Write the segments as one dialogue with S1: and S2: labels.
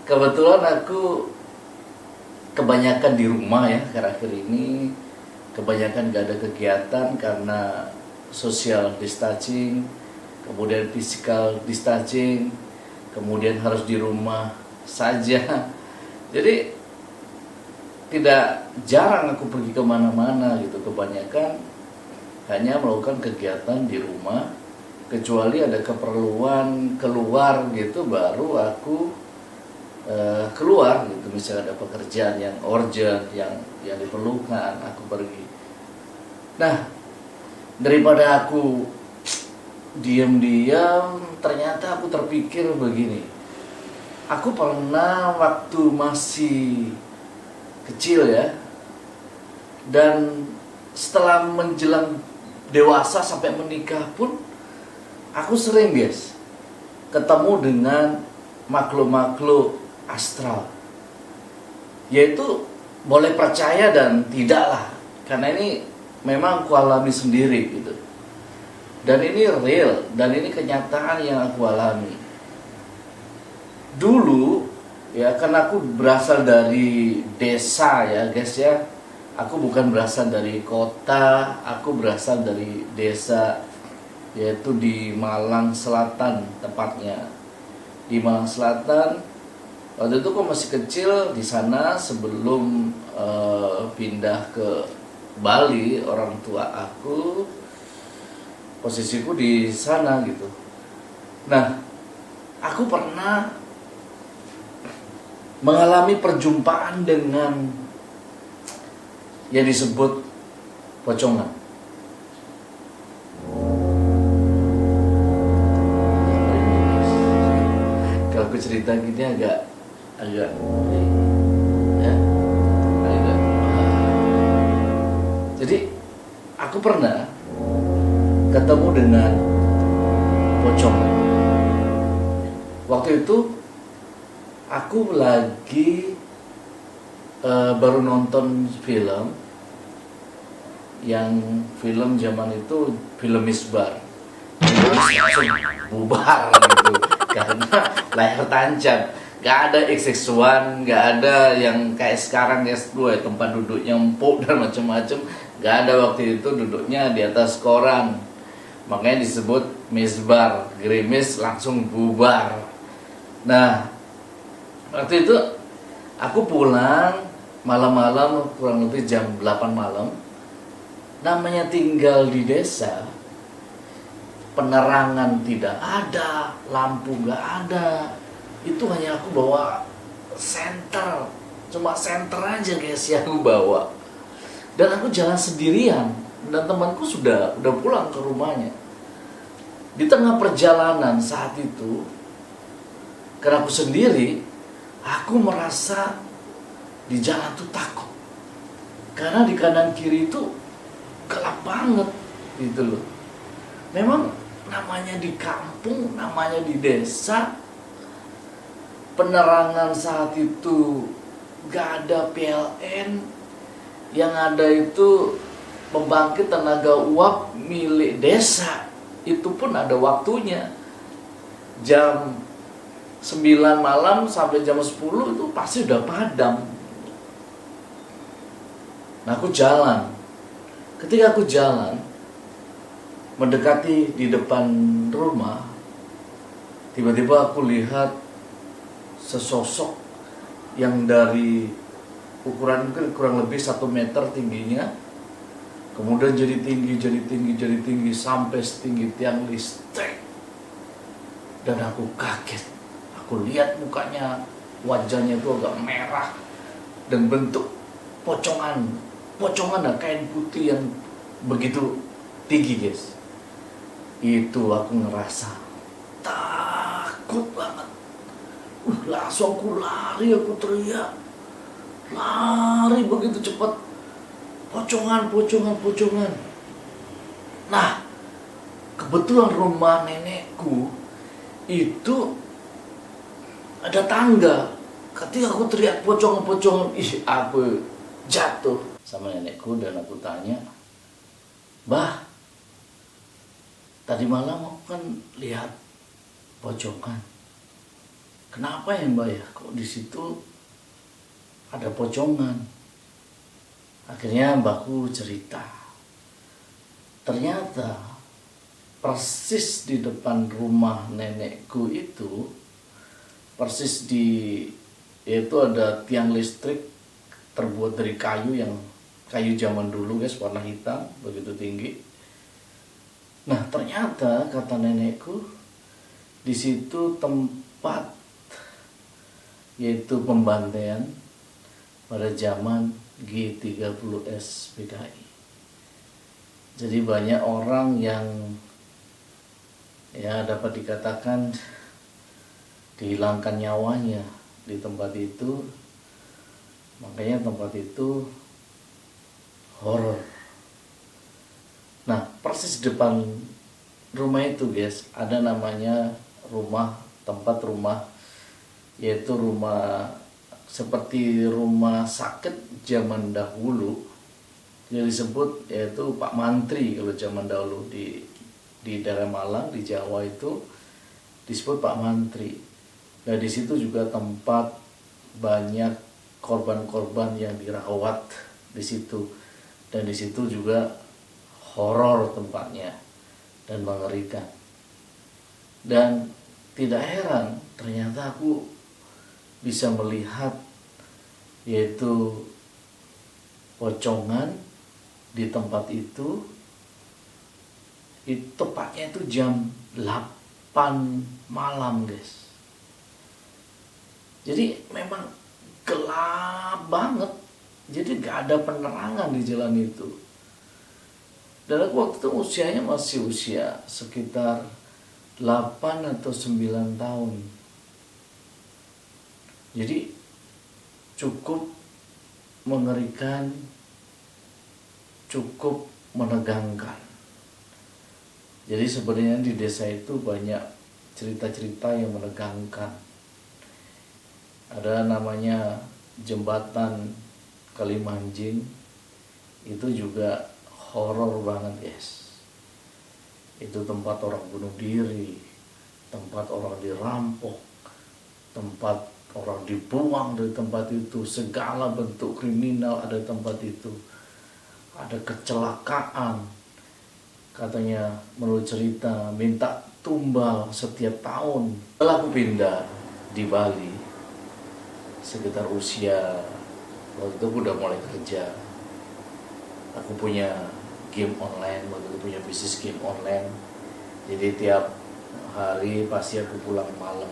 S1: Kebetulan aku kebanyakan di rumah ya akhir-akhir ini. Kebanyakan gak ada kegiatan karena social distancing, kemudian physical distancing, kemudian harus di rumah saja. Jadi tidak jarang aku pergi kemana-mana gitu. Kebanyakan hanya melakukan kegiatan di rumah, kecuali ada keperluan keluar gitu baru aku keluar gitu. Misalnya ada pekerjaan yang urgent, yang diperlukan, aku pergi. Nah, daripada aku diam-diam, ternyata aku terpikir begini. Aku pernah waktu masih kecil ya, dan setelah menjelang dewasa sampai menikah pun, aku sering guys ketemu dengan makhluk-makhluk astral. Yaitu boleh percaya dan tidaklah, karena ini memang aku alami sendiri gitu. Dan ini real, dan ini kenyataan yang aku alami. Dulu ya, karena aku berasal dari desa ya guys ya. Aku bukan berasal dari kota, aku berasal dari desa, yaitu di Malang Selatan tepatnya. Di Malang Selatan. Waktu itu aku masih kecil di sana sebelum pindah ke Bali. Orang tua aku, posisiku di sana gitu. Nah, aku pernah mengalami perjumpaan dengan yang disebut pocongan. Kalau aku cerita gini agak ya, agak. Jadi aku pernah ketemu dengan pocongan. Waktu itu aku lagi baru nonton film, yang film zaman itu film Misbar. Langsung bubar gitu karena layar tancap. Gak ada XX1, gak ada yang kayak sekarang S2 ya, tempat duduknya empuk dan macam-macam. Gak ada waktu itu, duduknya di atas koran. Makanya disebut misbar, gerimis langsung bubar. Nah, waktu itu aku pulang malam-malam, kurang lebih jam 8 malam. Namanya tinggal di desa, penerangan tidak ada, lampu gak ada. Itu hanya aku bawa senter, cuma senter aja guys yang aku bawa. Dan aku jalan sendirian, dan temanku sudah pulang ke rumahnya. Di tengah perjalanan saat itu, karena aku sendiri, aku merasa di jalan tuh takut. Karena di kanan kiri itu gelap banget gitu loh. Memang namanya di kampung, namanya di desa, penerangan saat itu gak ada PLN, yang ada itu pembangkit tenaga uap milik desa. Itu pun ada waktunya, jam 9 malam sampai jam 10 itu pasti udah padam. Nah, aku jalan. Ketika aku jalan mendekati di depan rumah, tiba-tiba aku lihat sesosok yang dari ukuran mungkin kurang lebih 1 meter tingginya, kemudian jadi tinggi sampai setinggi tiang listrik. Dan aku kaget, aku lihat mukanya, wajahnya itu agak merah dan bentuk pocongan kain putih yang begitu tinggi guys. Itu aku ngerasa takut banget. Langsung aku lari, aku teriak. Lari begitu cepat. Pocongan. Nah, kebetulan rumah nenekku itu ada tangga. Ketika aku teriak pocongan, aku jatuh sama nenekku dan aku tanya, "Bah, tadi malam aku kan lihat pocongan. kenapa ya Mbak ya, kok di situ ada pocongan. Akhirnya mbakku cerita, ternyata persis di depan rumah nenekku itu, persis yaitu ada tiang listrik terbuat dari kayu zaman dulu guys, warna hitam begitu tinggi. Nah ternyata kata nenekku, di situ tempat yaitu pembantaian pada zaman G30S PKI. Jadi banyak orang yang ya dapat dikatakan dihilangkan nyawanya di tempat itu. Makanya tempat itu horor. Nah, persis depan rumah itu guys, ada namanya tempat rumah, yaitu rumah seperti rumah sakit zaman dahulu yang disebut, yaitu Pak Mantri. Kalau zaman dahulu di daerah Malang, di Jawa itu disebut Pak Mantri. Nah di situ juga tempat banyak korban-korban yang dirawat di situ, dan di situ juga horor tempatnya dan mengerikan. Dan tidak heran ternyata aku bisa melihat yaitu pocongan di tempat itu tepatnya itu jam 8 malam guys. Jadi memang gelap banget, jadi gak ada penerangan di jalan itu. Dan aku waktu itu usianya masih usia sekitar 8 atau 9 tahun. Jadi cukup mengerikan, cukup menegangkan. Jadi sebenarnya di desa itu banyak cerita-cerita yang menegangkan. Ada namanya jembatan Kalimanjing, itu juga horor banget guys. Itu tempat orang bunuh diri, tempat orang dirampok, tempat orang dibuang dari tempat itu, segala bentuk kriminal ada di tempat itu. Ada kecelakaan, katanya menurut cerita minta tumbal setiap tahun. Setelah aku pindah di Bali sekitar usia, waktu itu aku udah mulai kerja, aku punya game online, waktu itu punya bisnis game online. Jadi tiap hari pasti aku pulang malam,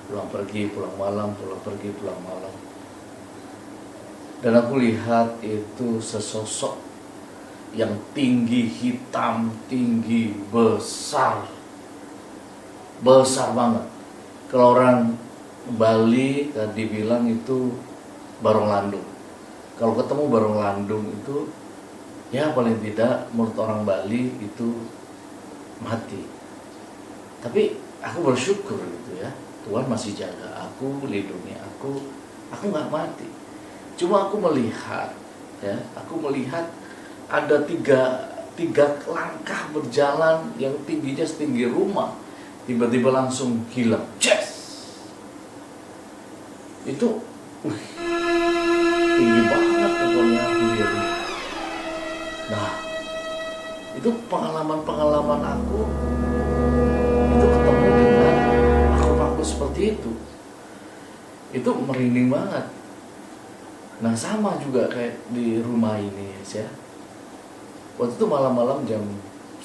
S1: pulang pergi, pulang malam, pulang pergi, pulang malam. Dan aku lihat itu sesosok yang tinggi, hitam, tinggi, besar banget. Kalau orang Bali tadi bilang itu barong landung. Kalau ketemu barong landung itu ya paling tidak menurut orang Bali itu mati. Tapi aku bersyukur gitu ya, Tuhan masih jaga aku, lindungi aku nggak mati. Cuma aku melihat ada tiga langkah berjalan yang tingginya setinggi rumah, tiba-tiba langsung hilang. Yes! Itu tinggi banget pokoknya aku lihat. Nah, itu pengalaman aku itu ketemu dengan makhluk seperti itu. Itu merinding banget. Nah sama juga kayak di rumah ini ya. Waktu itu malam-malam jam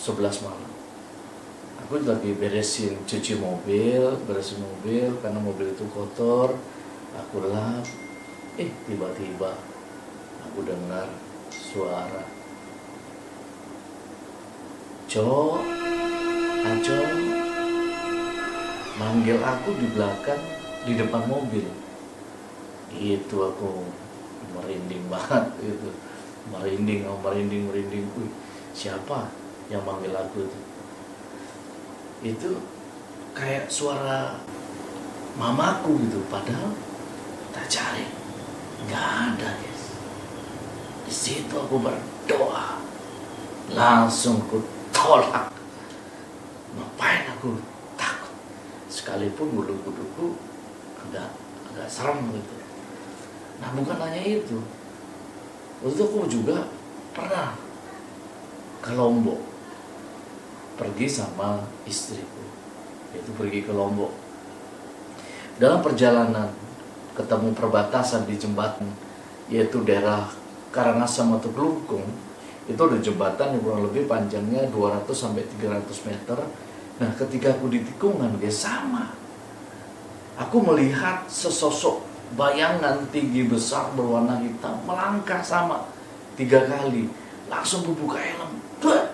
S1: 11 malam, aku lagi cuci mobil karena mobil itu kotor. Aku lap, tiba-tiba aku dengar suara, Acong, manggil aku di belakang, di depan mobil. Itu aku merinding banget gitu, merinding. Siapa yang manggil aku itu? Itu kayak suara mamaku gitu, padahal tak cari nggak ada guys. Di situ aku berdoa, langsung ku tolak. Ngapain aku takut? Sekalipun bulu kuduku agak serem gitu. Nah bukan hanya itu, waktu itu aku juga pernah ke Lombok, pergi sama istriku, yaitu pergi ke Lombok. Dalam perjalanan ketemu perbatasan di jembatan, yaitu daerah Karangasem atau Kelungkung. Itu ada jembatan yang kurang lebih panjangnya 200 sampai 300 meter. Nah ketika aku di tikungan, dia sama. Aku melihat sesosok bayangan tinggi besar berwarna hitam melangkah sama 3 kali, langsung membuka helm. Duh!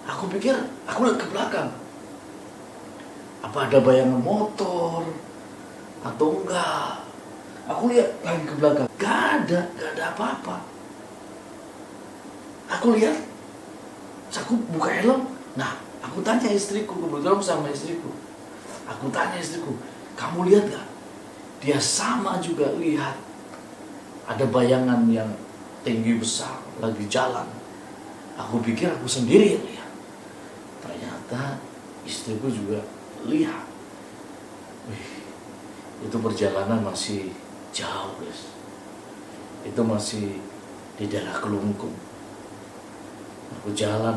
S1: Aku pikir, aku lihat ke belakang, apa ada bayangan motor atau enggak. Aku lihat lagi ke belakang, gak ada apa-apa. Aku lihat, aku buka helm. Nah aku tanya istriku, kebetulan sama istriku, aku tanya istriku, kamu lihat gak? Dia sama juga lihat ada bayangan yang tinggi besar lagi jalan. Aku pikir aku sendiri yang lihat, ternyata istriku juga lihat. Wih, itu perjalanan masih jauh guys, itu masih di daerah Kelungkung. Aku jalan,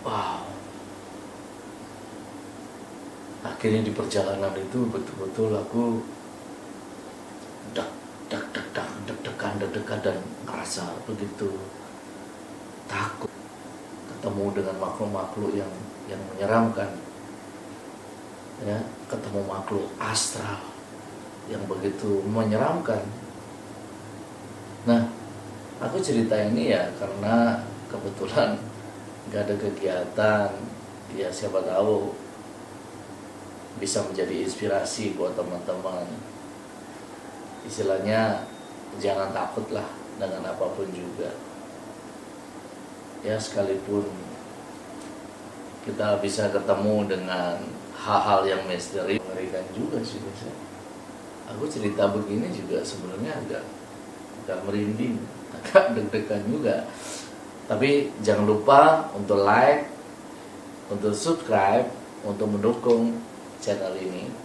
S1: wow. Akhirnya di perjalanan itu betul-betul aku deg-degan dan ngerasa begitu takut ketemu dengan makhluk-makhluk yang menyeramkan, ya, ketemu makhluk astral yang begitu menyeramkan. Nah, aku cerita ini ya karena kebetulan gak ada kegiatan, ya siapa tahu bisa menjadi inspirasi buat teman-teman. Istilahnya jangan takut lah dengan apapun juga. Ya sekalipun kita bisa ketemu dengan hal-hal yang misteri, mengerikan juga sih biasanya. Aku cerita begini juga sebenarnya agak merinding, agak deg-degan juga. Tapi jangan lupa untuk like, untuk subscribe, untuk mendukung channel ini.